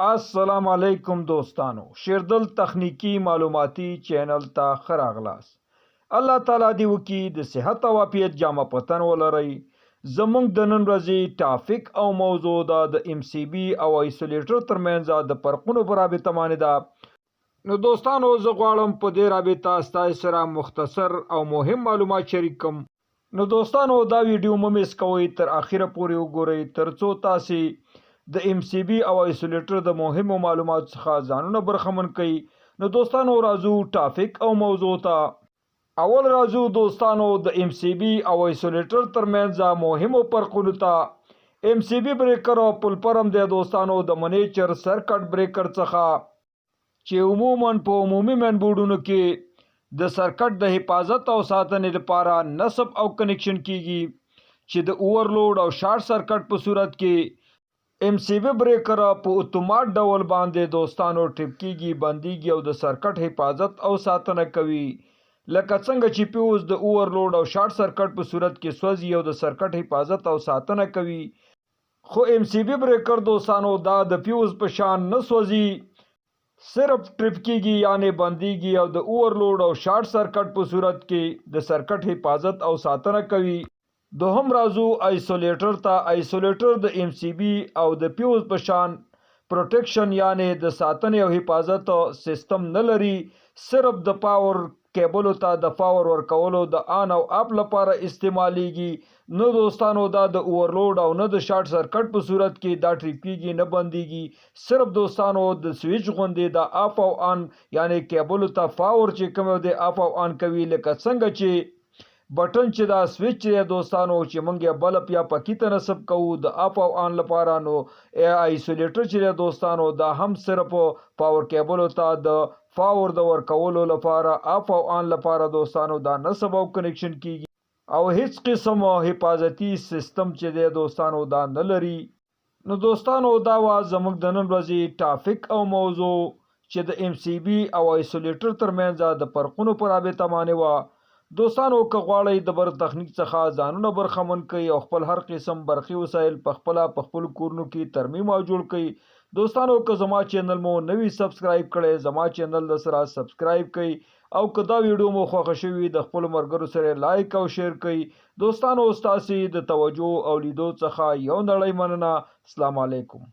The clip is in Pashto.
السلام علیکم دوستانو، شیردل تخنیکی معلوماتی چینل ته ښه راغلاست. الله تعالی دې وکړي د صحت او عافیت جامه پتن ولرئ. زموږ د نن ورځې ټاپک او موضوع د MCB او آیسولیټر ترمنځ د فرقونو په رابطه باندې ده. نو دوستانو، زه غواړم په دې رابطه ستاسو سره مختصر او مهم معلومات شریک کړم. نو دوستانو، دا ویډیو مه میس کوئ، تر اخره پورې وګورئ ترڅو تاسو د MCB او آیسولیټر د مهمو معلوماتو څخه ځانونه برخمن کړئ. نو دوستانو، راځو ټاپک او موضوع ته. اول راځو دوستانو د MCB او آیسولیټر ترمنځ مهمو فرقونو ته. MCB بریکر او پلپرم دی دوستانو د منیچر سرکټ بریکر څخه، چې عموما په عمومي مین بورډونو کې د سرکټ د حفاظت او ساتنې لپاره نصب او کنیکشن کیږي، چې د اوورلوډ او شارټ سرکټ په صورت کې MCB بریکر په اتومات ډول باندې دوستانو ټریپ کیږي، بندیږي او د سرکټ حفاظت او ساتنه کوي. لکه څنګه چې فیوز د اوورلوډ او شارټ سرکټ په صورت کې سوځي او د سرکټ حفاظت او ساتنه کوي، خو MCB بریکر دوستانو دا د فیوز په شان نه سوځي، صرف ټریپ کیږي یعنی بندیږي او د اوورلوډ او شارټ سرکټ په صورت کې د سرکټ حفاظت او ساتنه کوي. دوهم راځو آیسولیټر ته. آیسولیټر د MCB او د فیوز په شان پروټیکشن یعنی د ساتنې او حفاظت سیستم نه لري، صرف د پاور کیبلو ته د پاور ورکولو د آن او اپ لپاره استعمالیږي. نو دوستانو، دا د اوورلوډ او نه د شارټ سرکټ په صورت کې دا ټریپ کیږي، نه بندیږي. صرف دوستانو د سویچ غوندې د اپ او آن یعنی کیبلو ته پاور چې کوم د اپ او آن کوي، لکه څنګه چې بټن چې دا سویچ دی دوستانو چې موږ یې بلب یا پکی ته نصب کوو د اپ او آن لپاره، نو آیسولیټر چې دی دوستانو دا هم صرف پاور کیبلو ته د پاور د ورکولو لپاره اپ او آن لپاره دوستانو دا نصب او کنیکشن کیږي، او هیڅ قسم حفاظتي سیستم چې دی دوستانو دا نه لري. نو دوستانو، دا وا زموږ د نن ورځې ټاپک او موضوع چې د MCB او آیسولیټر ترمنځ د فرقونو په رابطه باندې وا. دوستانو، که غواړئ د بر تخنیک څخه ځانونه برخمن کړئ او خپل هر قسم برقي وسایل په خپل کورونو کې ترمیم او جوړ کړئ. دوستانو، که زما چینل مو نوی سبسکرایب کړئ، زما چینل د سره سبسکرایب کړئ، او که دا ویډیو مو خوښه شوي د خپل ملګرو سره لایک او شیر کړئ. دوستانو، ستاسو د توجه او لیدو څخه یو نړۍ مننه. السلام علیکم.